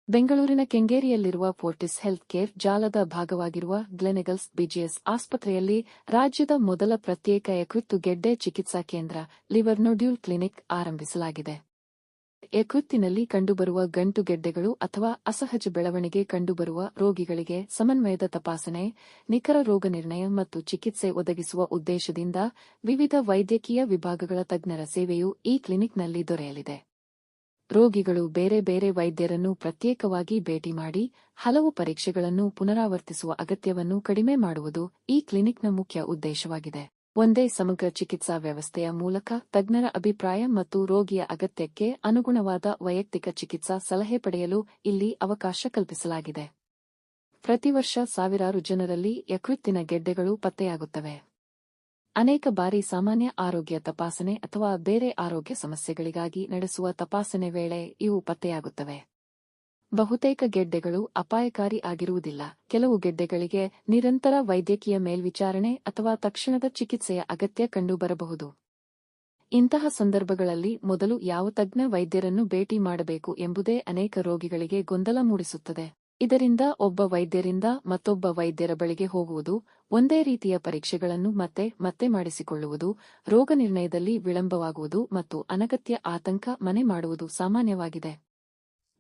ಬೆಂಗಳೂರಿನ ಕೆಂಗೇರಿಯಲ್ಲಿರುವ Fortis health care ಜಾಲದ ಭಾಗವಾಗಿರುವ ಗ್ಲೆನೆಗಲ್ಸ್ ಬಿಜಿಎಸ್ ಆಸ್ಪತ್ರೆಯಲ್ಲಿ ರಾಜ್ಯದ ಮೊದಲ ಪ್ರತ್ಯೇಕ ಯಕೃತ್ತು ಗೆಡ್ಡೆ ಚಿಕಿತ್ಸಾ ಕೇಂದ್ರ ಲಿವರ್ ನೋಡ್ಯೂಲ್ ಕ್ಲಿನಿಕ್ ಆರಂಭಿಸಲಾಗಿದೆ. ಯಕೃತ್ತಿನಲ್ಲಿ ಕಂಡುಬರುವ ಗಂಟು ಗೆಡ್ಡೆಗಳು ಅಥವಾ ಅಸಹಜ ಬೆಳವಣಿಗೆ ಕಂಡುಬರುವ ರೋಗಿಗಳಿಗೆ ಸಮನ್ವಯದ ತಪಾಸಣೆ, ನಿಖರ ರೋಗನಿರ್ಣಯ ಮತ್ತು ಚಿಕಿತ್ಸೆ ಒದಗಿಸುವ ಉದ್ದೇಶದಿಂದ ವಿವಿಧ ವೈದ್ಯಕೀಯ ವಿಭಾಗಗಳ ತಜ್ಞರ ಸೇವೆಯು ಈ ಕ್ಲಿನಿಕ್ನಲ್ಲಿ ದೊರೆಯಲಿದೆ. ರೋಗಿಗಳು ಬೇರೆ ಬೇರೆ ವೈದ್ಯರನ್ನು ಪ್ರತ್ಯೇಕವಾಗಿ ಭೇಟಿ ಮಾಡಿ ಹಲವು ಪರೀಕ್ಷೆಗಳನ್ನು ಪುನರಾವರ್ತಿಸುವ ಅಗತ್ಯವನ್ನು ಕಡಿಮೆ ಮಾಡುವುದು ಈ ಕ್ಲಿನಿಕ್ನ ಮುಖ್ಯ ಉದ್ದೇಶವಾಗಿದೆ. ಒಂದೇ ಸಮಗ್ರ ಚಿಕಿತ್ಸಾ ವ್ಯವಸ್ಥೆಯ ಮೂಲಕ ತಜ್ಞರ ಅಭಿಪ್ರಾಯ ಮತ್ತು ರೋಗಿಯ ಅಗತ್ಯಕ್ಕೆ ಅನುಗುಣವಾದ ವೈಯಕ್ತಿಕ ಚಿಕಿತ್ಸಾ ಸಲಹೆ ಪಡೆಯಲು ಇಲ್ಲಿ ಅವಕಾಶ ಕಲ್ಪಿಸಲಾಗಿದೆ. ಪ್ರತಿ ವರ್ಷ ಸಾವಿರಾರು ಜನರಲ್ಲಿ ಯಕೃತ್ತಿನ ಗೆಡ್ಡೆಗಳು ಪತ್ತೆಯಾಗುತ್ತವೆ. ಅನೇಕ ಬಾರಿ ಸಾಮಾನ್ಯ ಆರೋಗ್ಯ ತಪಾಸಣೆ ಅಥವಾ ಬೇರೆ ಆರೋಗ್ಯ ಸಮಸ್ಯೆಗಳಿಗಾಗಿ ನಡೆಸುವ ತಪಾಸಣೆ ವೇಳೆ ಇವು ಪತ್ತೆಯಾಗುತ್ತವೆ. ಬಹುತೇಕ ಗೆಡ್ಡೆಗಳು ಅಪಾಯಕಾರಿ ಆಗಿರುವುದಿಲ್ಲ. ಕೆಲವು ಗೆಡ್ಡೆಗಳಿಗೆ ನಿರಂತರ ವೈದ್ಯಕೀಯ ಮೇಲ್ವಿಚಾರಣೆ ಅಥವಾ ತಕ್ಷಣದ ಚಿಕಿತ್ಸೆಯ ಅಗತ್ಯ ಕಂಡುಬರಬಹುದು. ಇಂತಹ ಸಂದರ್ಭಗಳಲ್ಲಿ ಮೊದಲು ಯಾವ ತಜ್ಞ ವೈದ್ಯರನ್ನು ಭೇಟಿ ಮಾಡಬೇಕು ಎಂಬುದೇ ಅನೇಕ ರೋಗಿಗಳಿಗೆ ಗೊಂದಲ ಮೂಡಿಸುತ್ತದೆ. ಇದರಿಂದ ಒಬ್ಬ ವೈದ್ಯರಿಂದ ಮತ್ತೊಬ್ಬ ವೈದ್ಯರ ಬಳಿಗೆ ಹೋಗುವುದು, ಒಂದೇ ರೀತಿಯ ಪರೀಕ್ಷೆಗಳನ್ನು ಮತ್ತೆ ಮತ್ತೆ ಮಾಡಿಸಿಕೊಳ್ಳುವುದು, ರೋಗನಿರ್ಣಯದಲ್ಲಿ ವಿಳಂಬವಾಗುವುದು ಮತ್ತು ಅನಗತ್ಯ ಆತಂಕ ಮನೆ ಮಾಡುವುದು ಸಾಮಾನ್ಯವಾಗಿದೆ.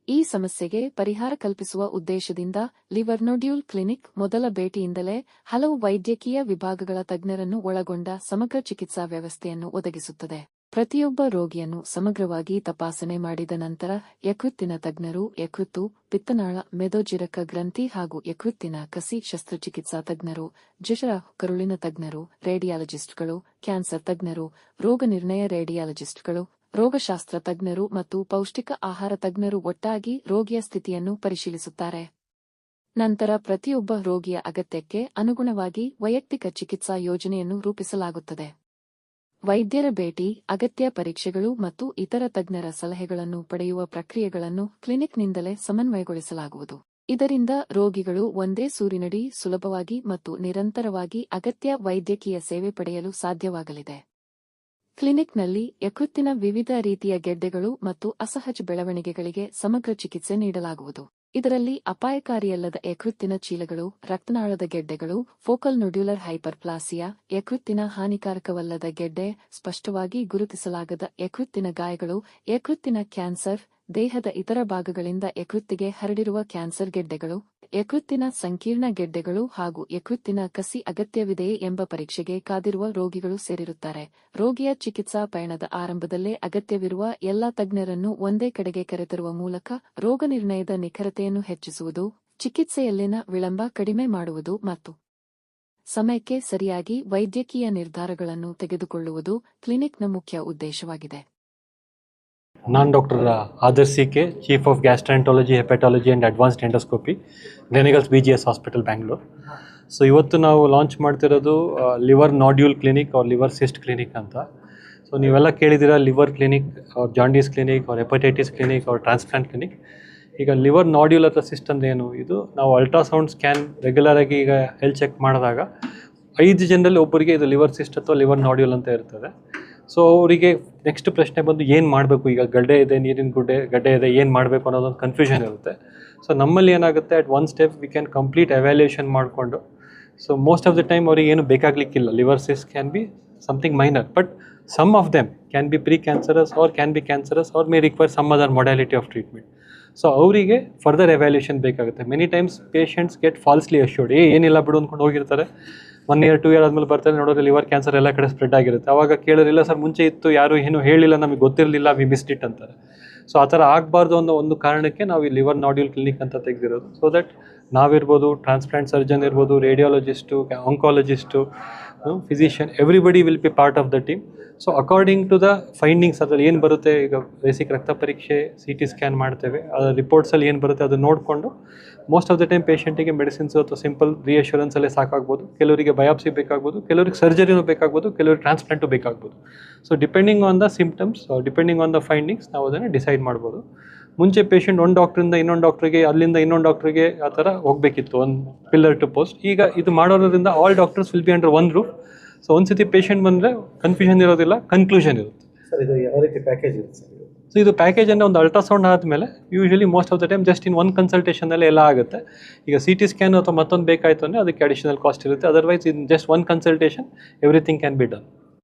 ಈ ಸಮಸ್ಯೆಗೆ ಪರಿಹಾರ ಕಲ್ಪಿಸುವ ಉದ್ದೇಶದಿಂದ ಲಿವರ್ ನೋಡ್ಯೂಲ್ ಕ್ಲಿನಿಕ್ ಮೊದಲ ಭೇಟಿಯಿಂದಲೇ ಹಲವು ವೈದ್ಯಕೀಯ ವಿಭಾಗಗಳ ತಜ್ಞರನ್ನು ಒಳಗೊಂಡ ಸಮಗ್ರ ಚಿಕಿತ್ಸಾ ವ್ಯವಸ್ಥೆಯನ್ನು ಒದಗಿಸುತ್ತದೆ. ಪ್ರತಿಯೊಬ್ಬ ರೋಗಿಯನ್ನು ಸಮಗ್ರವಾಗಿ ತಪಾಸಣೆ ಮಾಡಿದ ನಂತರ ಯಕೃತ್ತಿನ ತಜ್ಞರು, ಯಕೃತ್ತು, ಪಿತ್ತನಾಳ, ಮೆದೋಜಿರಕ ಗ್ರಂಥಿ ಹಾಗೂ ಯಕೃತ್ತಿನ ಕಸಿ ಶಸ್ತ್ರಚಿಕಿತ್ಸಾ ತಜ್ಞರು, ಜಠರ ಕರುಳಿನ ತಜ್ಞರು, ರೇಡಿಯಾಲಜಿಸ್ಟ್ಗಳು, ಕ್ಯಾನ್ಸರ್ ತಜ್ಞರು, ರೋಗನಿರ್ಣಯ ರೇಡಿಯಾಲಜಿಸ್ಟ್ಗಳು, ರೋಗಶಾಸ್ತ್ರ ತಜ್ಞರು ಮತ್ತು ಪೌಷ್ಟಿಕ ಆಹಾರ ತಜ್ಞರು ಒಟ್ಟಾಗಿ ರೋಗಿಯ ಸ್ಥಿತಿಯನ್ನು ಪರಿಶೀಲಿಸುತ್ತಾರೆ. ನಂತರ ಪ್ರತಿಯೊಬ್ಬ ರೋಗಿಯ ಅಗತ್ಯಕ್ಕೆ ಅನುಗುಣವಾಗಿ ವೈಯಕ್ತಿಕ ಚಿಕಿತ್ಸಾ ಯೋಜನೆಯನ್ನು ರೂಪಿಸಲಾಗುತ್ತದೆ. ವೈದ್ಯರ ಭೇಟಿ, ಅಗತ್ಯ ಪರೀಕ್ಷೆಗಳು ಮತ್ತು ಇತರ ತಜ್ಞರ ಸಲಹೆಗಳನ್ನು ಪಡೆಯುವ ಪ್ರಕ್ರಿಯೆಗಳನ್ನು ಕ್ಲಿನಿಕ್ನಿಂದಲೇ ಸಮನ್ವಯಗೊಳಿಸಲಾಗುವುದು. ಇದರಿಂದ ರೋಗಿಗಳು ಒಂದೇ ಸೂರಿನಡಿ ಸುಲಭವಾಗಿ ಮತ್ತು ನಿರಂತರವಾಗಿ ಅಗತ್ಯ ವೈದ್ಯಕೀಯ ಸೇವೆ ಪಡೆಯಲು ಸಾಧ್ಯವಾಗಲಿದೆ. ಕ್ಲಿನಿಕ್ನಲ್ಲಿ ಯಕೃತ್ತಿನ ವಿವಿಧ ರೀತಿಯ ಗೆಡ್ಡೆಗಳು ಮತ್ತು ಅಸಹಜ ಬೆಳವಣಿಗೆಗಳಿಗೆ ಸಮಗ್ರ ಚಿಕಿತ್ಸೆ ನೀಡಲಾಗುವುದು. ಇದರಲ್ಲಿ ಅಪಾಯಕಾರಿಯಲ್ಲದ ಯಕೃತ್ತಿನ ಚೀಲಗಳು, ರಕ್ತನಾಳದ ಗೆಡ್ಡೆಗಳು, ಫೋಕಲ್ ನೊಡ್ಯುಲರ್ ಹೈಪರ್ಪ್ಲಾಸಿಯಾ, ಯಕೃತ್ತಿನ ಹಾನಿಕಾರಕವಲ್ಲದ ಗೆಡ್ಡೆ, ಸ್ಪಷ್ಟವಾಗಿ ಗುರುತಿಸಲಾಗದ ಯಕೃತ್ತಿನ ಗಾಯಗಳು, ಯಕೃತ್ತಿನ ಕ್ಯಾನ್ಸರ್, ದೇಹದ ಇತರ ಭಾಗಗಳಿಂದ ಯಕೃತ್ತಿಗೆ ಹರಡಿರುವ ಕ್ಯಾನ್ಸರ್ ಗೆಡ್ಡೆಗಳು, ಯಕೃತ್ತಿನ ಸಂಕೀರ್ಣ ಗೆಡ್ಡೆಗಳು ಹಾಗೂ ಯಕೃತ್ತಿನ ಕಸಿ ಅಗತ್ಯವಿದೆಯೇ ಎಂಬ ಪರೀಕ್ಷೆಗೆ ಕಾದಿರುವ ರೋಗಿಗಳು ಸೇರಿರುತ್ತಾರೆ. ರೋಗಿಯ ಚಿಕಿತ್ಸಾ ಪಯಣದ ಆರಂಭದಲ್ಲೇ ಅಗತ್ಯವಿರುವ ಎಲ್ಲಾ ತಜ್ಞರನ್ನು ಒಂದೇ ಕಡೆಗೆ ಕರೆತರುವ ಮೂಲಕ ರೋಗನಿರ್ಣಯದ ನಿಖರತೆಯನ್ನು ಹೆಚ್ಚಿಸುವುದು, ಚಿಕಿತ್ಸೆಯಲ್ಲಿನ ವಿಳಂಬ ಕಡಿಮೆ ಮಾಡುವುದು ಮತ್ತು ಸಮಯಕ್ಕೆ ಸರಿಯಾಗಿ ವೈದ್ಯಕೀಯ ನಿರ್ಧಾರಗಳನ್ನು ತೆಗೆದುಕೊಳ್ಳುವುದು ಕ್ಲಿನಿಕ್ನ ಮುಖ್ಯ ಉದ್ದೇಶವಾಗಿದೆ. ನಾನು doctor Adarsh C K, chief of gastroenterology, hepatology and advanced endoscopy, Gleneagles BGS hospital, Bangalore. So ಇವತ್ತು ನಾವು ಲಾಂಚ್ ಮಾಡ್ತಿರೋದು liver nodule clinic or liver cyst clinic ಅಂತ. ಸೊ ನೀವೆಲ್ಲ ಕೇಳಿದ್ದೀರಾ liver clinic or jaundice clinic or hepatitis clinic or transplant clinic. ಈಗ liver nodule ಅಥವಾ cyst ಅಂದ್ರೆ ಏನು? ಇದು ನಾವು ಅಲ್ಟ್ರಾಸೌಂಡ್ ಸ್ಕ್ಯಾನ್ ರೆಗ್ಯುಲರಾಗಿ ಈಗ ಹೆಲ್ತ್ ಚೆಕ್ ಮಾಡಿದಾಗ 5 ಜನರಲ್ಲಿ ಒಬ್ಬರಿಗೆ ಇದು ಲಿವರ್ ಸಿಸ್ಟ್ ಅಥವಾ ಲಿವರ್ ನೋಡ್ಯೂಲ್ ಅಂತ ಇರ್ತದೆ. ಸೊ ಅವರಿಗೆ ನೆಕ್ಸ್ಟ್ ಪ್ರಶ್ನೆ ಬಂದು ಏನು ಮಾಡಬೇಕು, ಈಗ ಗಡ್ಡೆ ಇದೆ, ನೀರಿನ ಗಡ್ಡೆ ಇದೆ, ಏನು ಮಾಡಬೇಕು ಅನ್ನೋದೊಂದು ಕನ್ಫ್ಯೂಷನ್ ಇರುತ್ತೆ. ಸೊ ನಮ್ಮಲ್ಲಿ ಏನಾಗುತ್ತೆ, at one step we can complete evaluation ಮಾಡಿಕೊಂಡು, so most of the time ಅವ್ರಿಗೆ ಏನು ಬೇಕಾಗಲಿಕ್ಕಿಲ್ಲ. Liver cyst can be something minor, but some of them can be precancerous or can be cancerous or may require some other modality of treatment. So ಅವರಿಗೆ further evaluation ಬೇಕಾಗುತ್ತೆ. Many times patients get falsely assured, ಏನಿಲ್ಲ ಬಿಡು ಅಂದ್ಕೊಂಡು ಹೋಗಿರ್ತಾರೆ. 1 year 2 year ಆದಮೇಲೆ ಬರ್ತಾರೆ, ನೋಡಿದ್ರೆ liver cancer ಎಲ್ಲ ಕಡೆ ಸ್ಪ್ರೆಡ್ ಆಗಿರುತ್ತೆ. ಆವಾಗ ಕೇಳೋರಿಲ್ಲ, ಸರ್ ಮುಂಚೆ ಇತ್ತು, ಯಾರು ಏನು ಹೇಳಿಲ್ಲ, ನಮಗೆ ಗೊತ್ತಿರಲಿಲ್ಲ, ವಿ ಮಿಸ್ಡ್ ಇಟ್ ಅಂತಾರೆ. ಸೊ ಆ ಥರ ಆಗಬಾರ್ದು ಅನ್ನೋ ಒಂದು ಕಾರಣಕ್ಕೆ ನಾವು ಈ ಲಿವರ್ ನೋಡ್ಯೂಲ್ ಕ್ಲಿನಿಕ್ ಅಂತ ತೆಗೆದಿರೋದು. ಸೊ ದಟ್ ನಾವಿರ್ಬೋದು, ಟ್ರಾನ್ಸ್ಪ್ಲಾಂಟ್ ಸರ್ಜನ್ ಇರ್ಬೋದು, radiologist, oncologist, physician, everybody will be part of the team. So according to the findings ಅದರಲ್ಲಿ ಏನು ಬರುತ್ತೆ, ಈಗ ಬೇಸಿಕ್ ರಕ್ತ ಪರೀಕ್ಷೆ, CT ಸ್ಕ್ಯಾನ್ ಮಾಡ್ತೇವೆ, ಅದರ ರಿಪೋರ್ಟ್ಸಲ್ಲಿ ಏನು ಬರುತ್ತೆ ಅದು ನೋಡಿಕೊಂಡು ಮೋಸ್ಟ್ ಆಫ್ ದ ಟೈಮ್ ಪೇಷಂಟಿಗೆ ಮೆಡಿಸಿನ್ಸ್ ಅಥವಾ ಸಿಂಪಲ್ ರಿಯಶ್ಯೂರೆನ್ಸಲ್ಲೇ ಸಾಕಾಗ್ಬೋದು. ಕೆಲವರಿಗೆ ಬಯಾಪ್ಸಿ ಬೇಕಾಗ್ಬೋದು, ಕೆಲವರಿಗೆ ಸರ್ಜರಿನೂ ಬೇಕಾಗ್ಬೋದು, ಕೆಲವರಿಗೆ ಟ್ರಾನ್ಸ್ಪ್ಲಾಂಟು ಬೇಕಾಗ್ಬೋದು. So depending on the symptoms, depending on the findings ನಾವು ಅದನ್ನು ಡಿಸೈಡ್ ಮಾಡ್ಬೋದು. ಮುಂಚೆ ಪೇಷಂಟ್ ಒಂದು ಡಾಕ್ಟ್ರಿಂದ ಇನ್ನೊಂದು ಡಾಕ್ಟ್ರಿಗೆ, ಅಲ್ಲಿಂದ ಇನ್ನೊಂದು ಡಾಕ್ಟ್ರಿಗೆ ಆ ಥರ ಹೋಗಬೇಕಿತ್ತು, ಒಂದು ಪಿಲ್ಲರ್ ಟು ಪೋಸ್ಟ್. ಈಗ ಇದು ಮಾಡೋದ್ರಿಂದ all doctors will be under one roof. So ಒಂದು ಸತಿ ಪೇಷಂಟ್ ಬಂದರೆ ಕನ್ಫ್ಯೂಷನ್ ಇರೋದಿಲ್ಲ, ಕನ್ಕ್ಲೂಷನ್ ಇರುತ್ತೆ. ಸರ್ ಇದು ಯಾವ ರೀತಿ ಪ್ಯಾಕೇಜ್ ಇರುತ್ತೆ ಸರ್? ಸೊ ಇದು ಪ್ಯಾಕೇಜ್ ಅಂದರೆ ಒಂದು ಅಲ್ಟ್ರಾಸೌಂಡ್ ಆದಮೇಲೆ usually most of the time just in one ಕನ್ಸಲ್ಟೇಷನಲ್ಲಿ ಎಲ್ಲ ಆಗುತ್ತೆ. ಈಗ CT ಸ್ಕ್ಯಾನ್ ಅಥವಾ ಮತ್ತೊಂದು ಬೇಕಾಯಿತು ಅಂದರೆ ಅದಕ್ಕೆ ಅಡಿಷನಲ್ ಕಾಸ್ಟ್ ಇರುತ್ತೆ. Otherwise in just one consultation everything can be done.